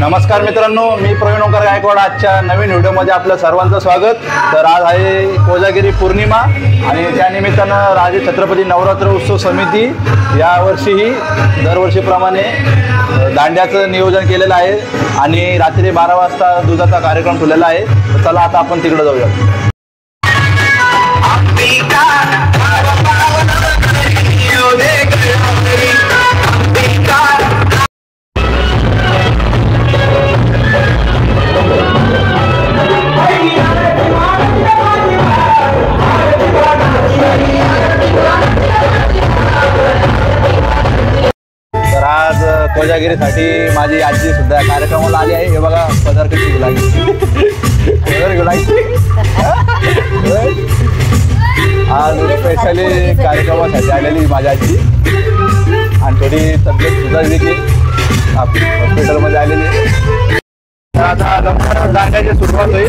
नमस्कार मित्रांनो, मी प्रवीण ओंकार गायकवाड। आजच्या नवीन व्हिडिओमध्ये आपलं सर्वांचं स्वागत। तर आज आहे कोजागिरी पौर्णिमा आणि त्या निमित्तानं राजे छत्रपती नवरात्र उत्सव समिती यावर्षीही दरवर्षीप्रमाणे दांड्याचं नियोजन केलेलं आहे आणि रात्री 12 वाजता दुधाचा कार्यक्रम ठेवलेला आहे। तर चला आता आपण तिकडे जाऊया। आज कोजागिरीसाठी माझी आजी सुद्धा कार्यक्रमाला आली आहे। हे बघा पदर कशी घेऊ लागली, पदर घेऊ लागली। आज स्पेशली कार्यक्रमासाठी आलेली माझी आजी आणि थोडी तब्येत सुधारली की हॉस्पिटलमध्ये आलेली। आता लवकरच दांड्याची सुरुवात होईल।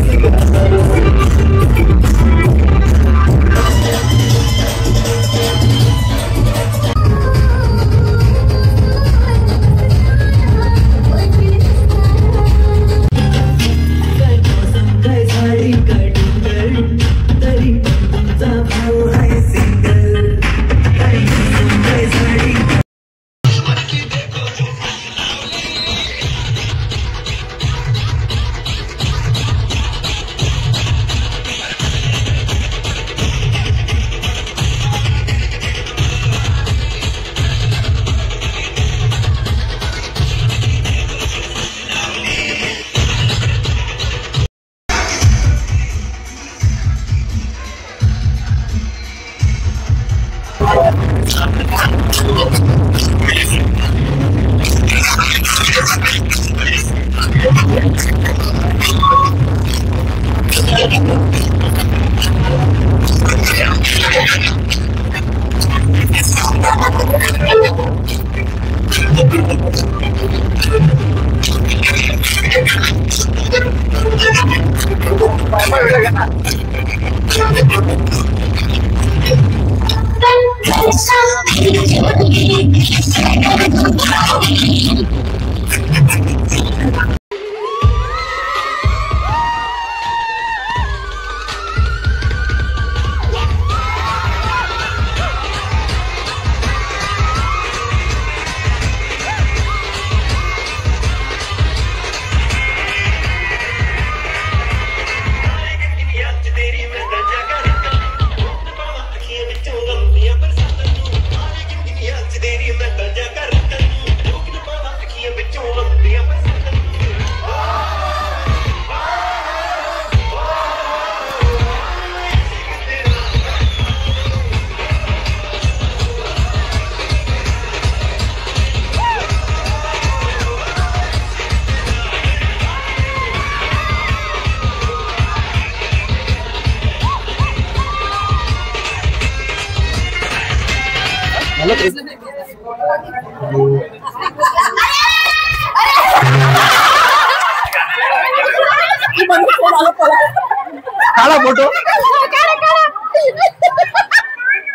काढा फोटो।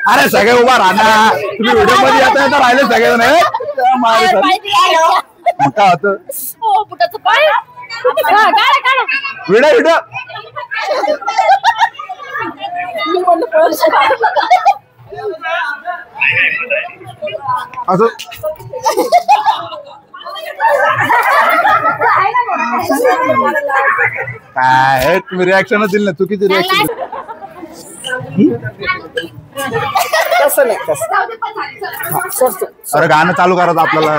अरे सगळे उभा राहणार, तुम्ही व्हिडिओ मध्ये येता येता राहिले सगळे जण। काय होतं व्हिडिओ व्हिडिओ असं काय तुम्ही रिॲक्शन दिली ना, चुकीची रिॲक्शन। अरे गाणं चालू करायचं आपल्याला।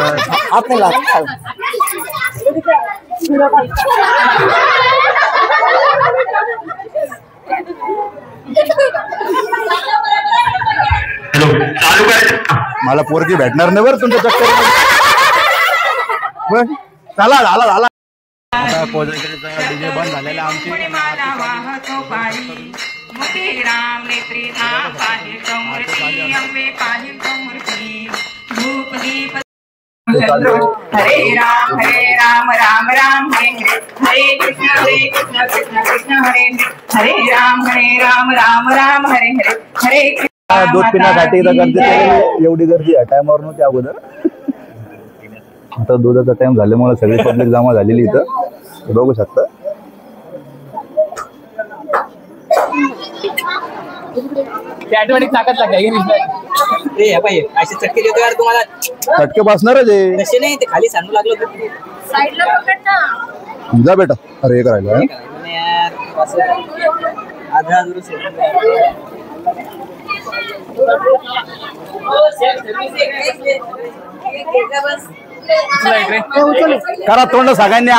मला पोरगी भेटणार नाही बरं तुमच्या चक्कर। चला झाला झाला। आता कोजागिरीचा डीजे बंद झालेला आमची। हरे राम राम राम हरे कृष्ण कृष्ण कृष्ण हरे राम राम राम हरे हरे। दूध पिण्यासाठी गर्दी एवढी गर्दी आहे टायमावर नव्हती अगोदर। आता दुधाचा टाइम झाल्यामुळे सगळी पब्लिक जमा झालेली इथं बघू शकता. चटके देतो यार तुम्हाला. चटके बसणारच आहे. तसे नाही ते खाली सांडू लागलो साईडला पकड ना. जा बेटा. अरे एक राहिला करा तोंड सगळ्यांनी.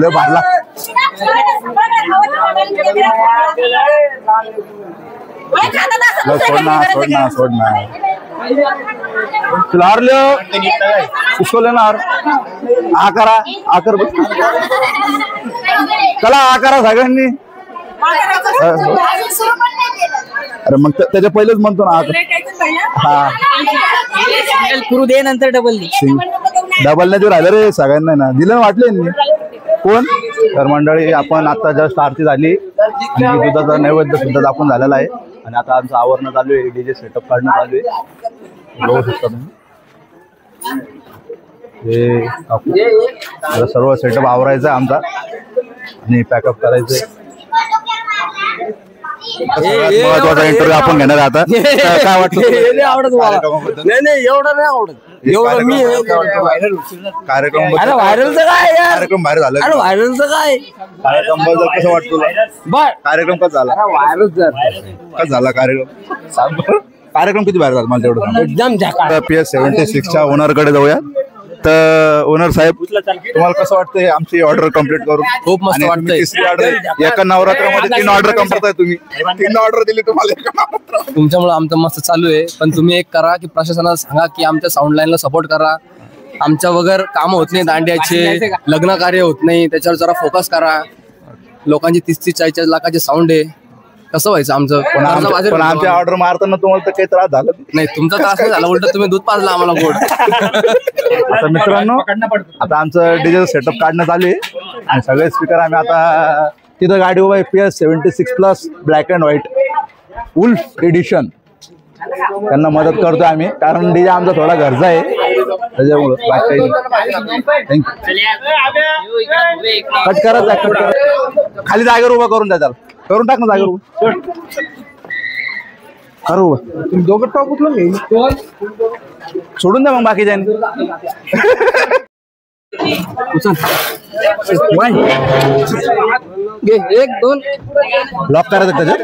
लय भाडला. सोडना तुला उसको लेणार. आकारा आकर चला आकारा सगळ्यांनी. अरे मग त्याच्या पहिलेच म्हणतो ना हा करू दे नंतर डबल डबल नाही राहिलं रे सगळ्यांना ना दिलं वाटले कोण. तर मंडळी आपण आता जस्ट आरती झाली आणि दुधाचा नैवेद्य सुद्धा दाखवून झालेला आहे आणि आता आमचं आवरण चालू आहे. डीजे सेटअप काढणं चालू आहे बघू शकता तुम्ही. हे सर्व सेटअप आवरायचा आमचा आणि पॅकअप करायचंय. महत्वाचा इंटरव्ह्यू आपण घेणार आता. काय वाटतं आवडत नाही एवढं नाही आवडत. एवढं मी कार्यक्रम व्हायरलचं काय यार. कार्यक्रम बाहेर झाला. व्हायरलचं काय कार्यक्रम कसं वाटतं तुला. कार्यक्रम कसा झाला. कसा झाला कार्यक्रम. कार्यक्रम किती बाहेर झाला मला तेवढं एकदम PS76च्या ओनरकडे जाऊया. तर ओनर साहेब तुम्हाला कसं वाटतं आमची ऑर्डर कम्प्लीट करून. खूप मस्त वाटतंय. तिसरी ऑर्डर एका नवरात्रामध्ये 3 ऑर्डर कम्प्लीट करताय तुम्ही. 3 ऑर्डर दिली तुम्हाला. तुमच्यामुळे आमचं मस्त चालू आहे. पण तुम्ही एक करा की प्रशासनाला सांगा की आमच्या साऊंड लाईनला सपोर्ट करा. आमच्या वगैरे काम होत नाही. दांड्याचे लग्न कार्य होत नाही त्याच्यावर जरा फोकस करा. लोकांची 30-40 लाखाचे साऊंड आहे. कसं व्हायचं आमचं. पण आमच्या ऑर्डर मारताना तुम्हाला तर काही त्रास झाला नाही. तुमचा त्रास नाही झाला. उलट तुम्ही दूध पाजला आम्हाला गोड. आता मित्रांनो आता आमचं डिझेल सेटअप काढण्यात आले आणि सगळे स्पीकर आम्ही आता तिथं गाडी उभा आहे. PS76+ black and white wolf edition. त्यांना मदत करतोय आम्ही कारण डीजे आमचा थोडा घरचा आहे त्याच्यामुळं. कट करा कट करा. खाली जागेवर उभा करून द्या. त्याला करून टाक ना जागेवर उभा. करू उभा. तुम्ही दोघं टॉप उचलून सोडून द्या मग बाकीच्यांनी. एक दोन लॉक करायचं त्याच्यात.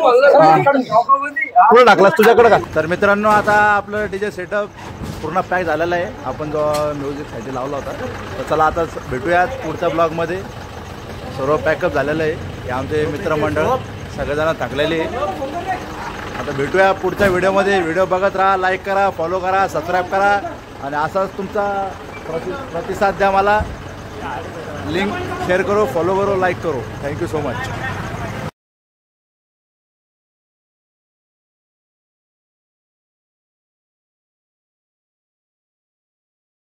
पुढे टाकलास तुझ्याकडे का. तर मित्रांनो आता आपलं डीजे सेटअप पूर्ण पॅक झालेला आहे. आपण जो म्युझिकसाठी लावला होता तर चला आता भेटूयात पुढच्या ब्लॉगमध्ये. सर्व पॅकअप झालेलं आहे. हे आमचे मित्रमंडळ सगळेजण थकलेले. आता भेटूया पुढच्या व्हिडिओमध्ये. व्हिडिओ बघत राहा. लाईक करा, फॉलो करा, सबस्क्राईब करा आणि असाच तुमचा प्रतिसाद द्या मला. लिंक शेअर करो, फॉलो करो, लाईक करो. Thank you so much.